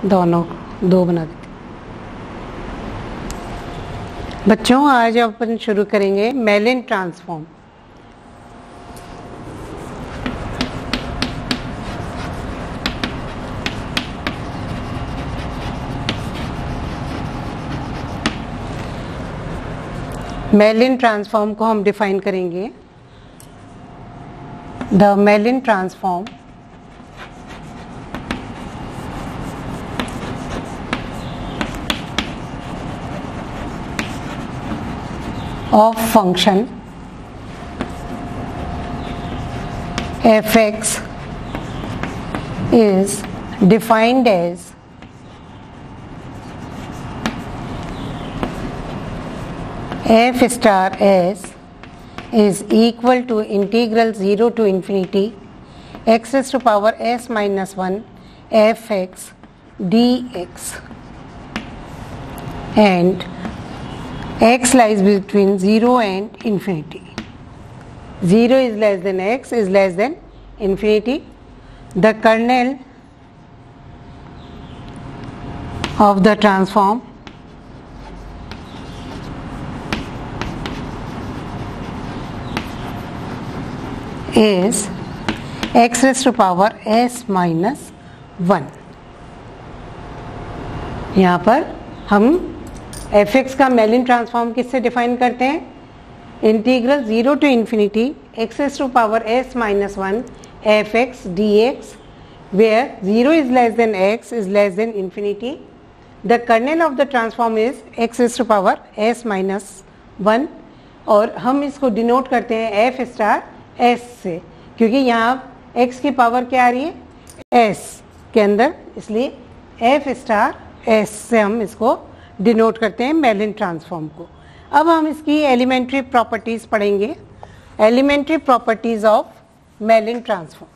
दोनों दो बना देते। बच्चों आज अपन शुरू करेंगे मेलिन ट्रांसफॉर्म। मेलिन ट्रांसफॉर्म को हम डिफाइन करेंगे। The Mellin transform of function fx is defined as f star s is equal to integral 0 to infinity x raised to power s minus 1 fx dx, and x lies between 0 and infinity. 0 is less than x is less than infinity. The kernel of the transform is x raised to power s minus 1. यहाँ पर हम fx का मेलिन transform किससे define करते हैं? Integral 0 to infinity x raised to power s minus 1 fx dx, where 0 is less than x is less than infinity. The kernel of the transform is x raised to power s minus 1, और हम इसको denote करते हैं f star s से, क्योंकि यहाँ x की power क्या आ रही है? s के अंदर, इसलिए f स्टार s से हम इसको डिनोट करते हैं मेलिन ट्रांसफॉर्म को। अब हम इसकी एलिमेंट्री प्रॉपर्टीज पढ़ेंगे। Elementary properties of Mellin transform.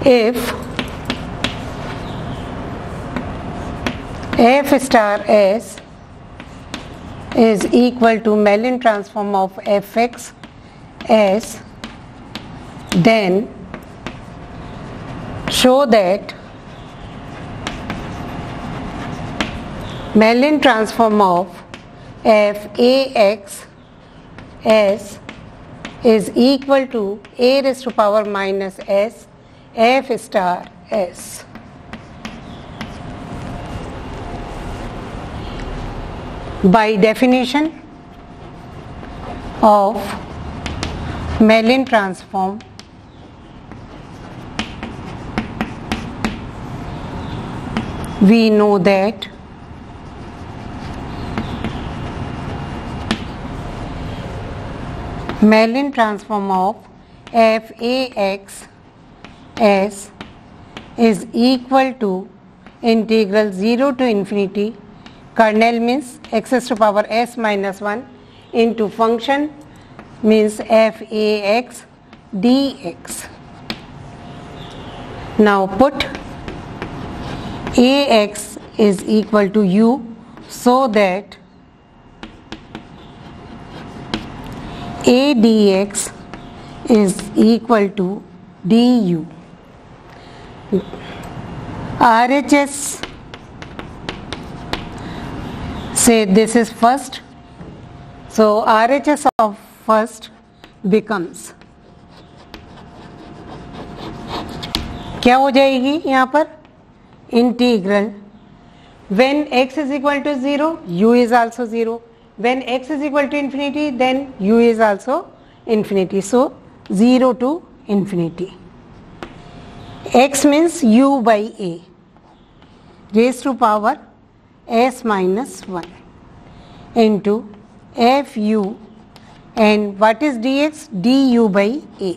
If f star s is equal to Mellin transform of fx s, then show that Mellin transform of f(ax) s is equal to a raised to power minus s f star s. By definition of Mellin transform, we know that Mellin transform of f(ax) s is equal to integral 0 to infinity kernel means x raised to power s minus 1 into function means f(ax) dx. Now put ax is equal to u, so that a dx is equal to du. RHS say this is first, so RHS of first becomes, क्या हो जाएगी यहाँ पर? Integral when x is equal to 0 u is also 0, when x is equal to infinity then u is also infinity, so 0 to infinity. X means u by a raised to power s minus 1 into fu, and what is dx? du by a.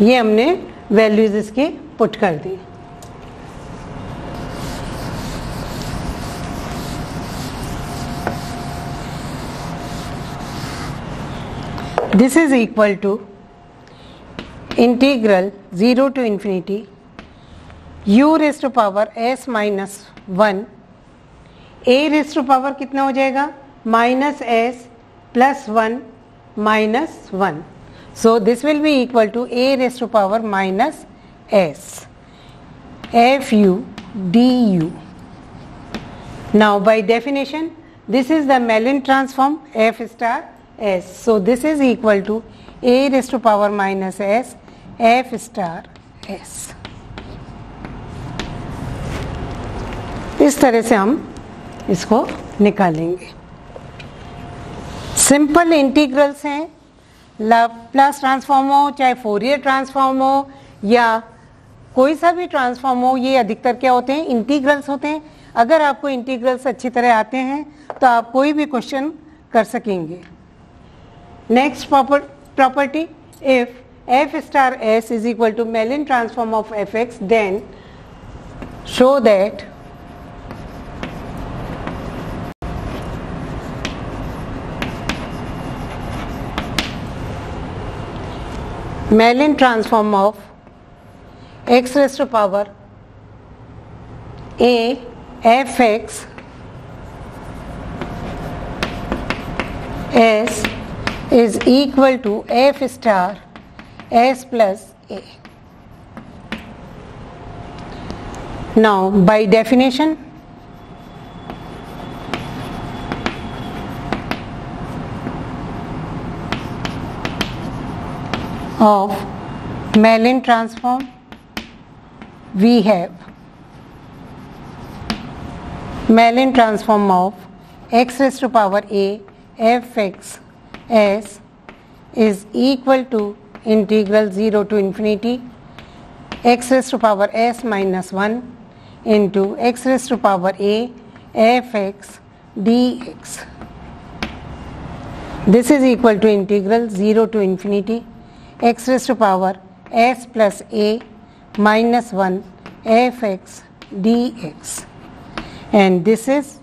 ये हमने values इसके put कर दी। This is equal to integral 0 to infinity u raised to power s minus 1, a raised to power कितना हो जाएगा? Minus S plus 1 minus 1, So this will be equal to a raised to power minus s fu du. Now by definition, this is the Mellin transform f star s. So this is equal to a raised to power minus s f star s. इस तरह से हम इसको निकालेंगे. Simple integrals हैं, Laplace transform हो चाहे Fourier transform हो या कोई सा भी ट्रांसफॉर्म हो, ये अधिकतर क्या होते हैं, इंटीग्रल्स होते हैं. अगर आपको इंटीग्रल्स अच्छी तरह आते हैं तो आप कोई भी क्वेश्चन कर सकेंगे. Next property, if f star s is equal to Mellin transform of fx, then show that Mellin transform of x raised to power a fx s is equal to f star s plus a. Now by definition, of Mellin transform, we have Mellin transform of x raised to power a fx s is equal to integral 0 to infinity x raised to power s minus 1 into x raised to power a fx dx. This is equal to integral 0 to infinity x raised to power s plus a minus 1 fx dx, and this is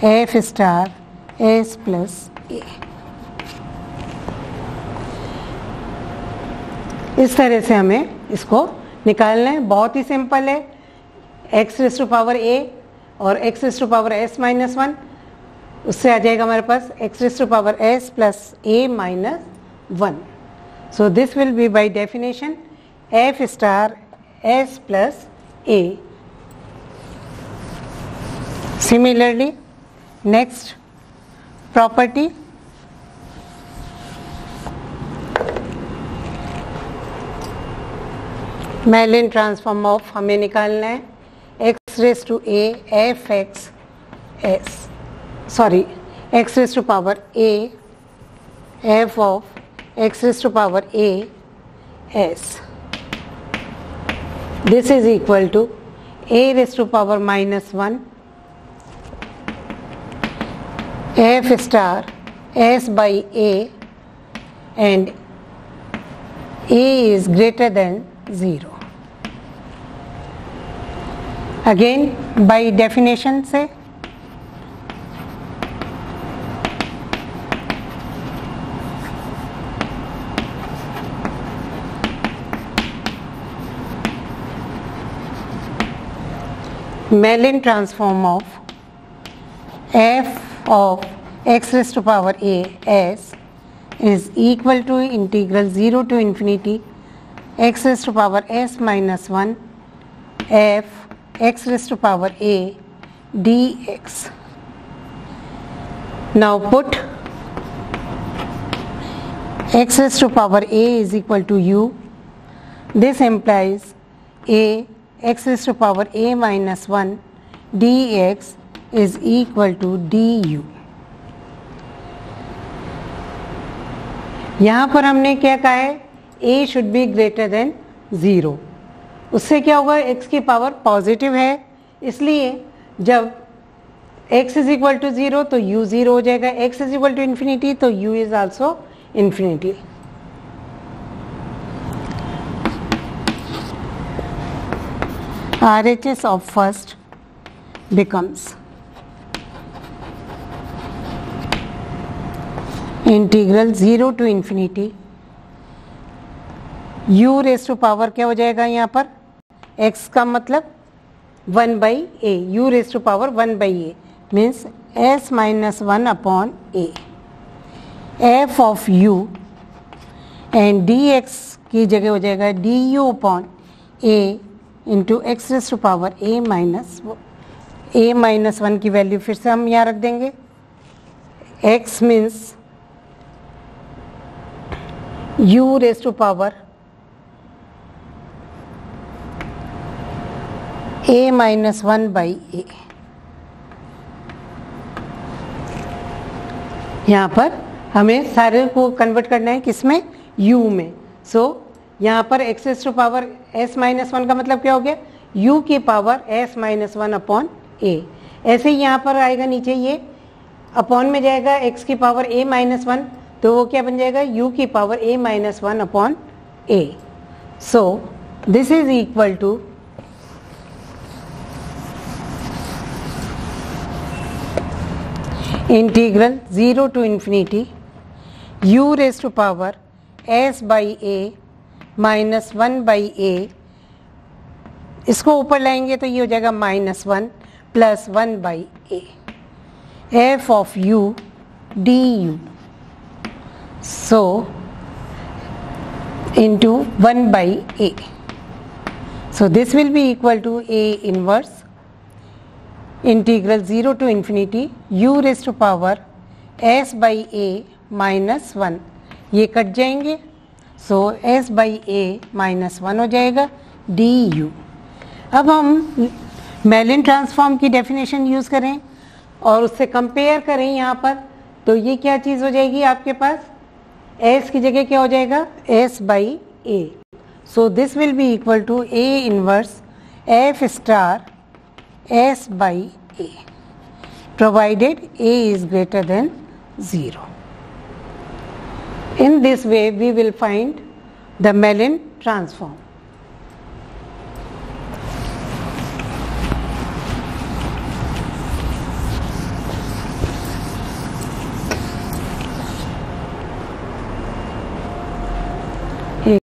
f star s plus a. इस तरह से हमें इसको निकालना है. बहुत ही simple है. x raise to power a और x raise to power s minus 1, उससे आ जाएगा हमारे पास x raise to power s plus a minus 1. So this will be by definition f star s plus a. Similarly, next property, Mellin transform of हमें निकालना है x raised to a f x s, sorry, x raised to power a f of x raised to power a s. This is equal to a raised to power minus 1 f star s by a, and a is greater than 0. Again by definition से Mellin transform of f of x raised to power a s is equal to integral 0 to infinity x raised to power s minus 1 f x raised to power a dx. Now put x raised to power a is equal to u. This implies a x raised to power a minus 1 dx is equal to du. यहाँ पर हमने क्या कहा है, a should be greater than 0. उससे क्या होगा, x की पावर पॉजिटिव है, इसलिए जब x इज इक्वल टू 0 तो u 0 हो जाएगा, x is equal to infinity तो u is also infinity. RHS of first becomes integral 0 to infinity u raise to power क्या हो जाएगा यहाँ पर, x का मतलब 1 by a, u raise to power 1 by a means s minus 1 upon a. f of u and d x की जगह हो जाएगा d u upon a into x raise to power a minus 1 की value फिर से हम यहाँ रख देंगे। x means u raise to power a minus 1 by A. यहाँ पर हमें सारे को कन्वर्ट करना है किसमें, u में। सो यहाँ पर x raise to power s minus 1 का मतलब क्या हो गया, u की power s minus 1 upon a। ऐसे ही यहाँ पर आएगा नीचे ये अपॉन में जाएगा x की पावर a माइनस 1, तो वो क्या बन जाएगा u की power a minus 1 upon a। So this is equal to integral 0 to infinity u raise to power s by a minus 1 by a, इसको ऊपर लाएंगे तो ये हो जाएगा -1 plus 1 by a, f of u du, so into 1 by a. So this will be equal to a inverse integral 0 to infinity u raised to power s by a minus 1, ये cut जाएंगे। सो s by a minus 1 हो जाएगा du। अब हम मेलिन transform की definition use करें और उससे कंपेयर करें यहाँ पर, तो ये क्या चीज़ हो जाएगी आपके पास, s की जगह क्या हो जाएगा s by a। So this will be equal to a inverse f star s by a provided a is greater than 0. In this way we will find the Mellin transform.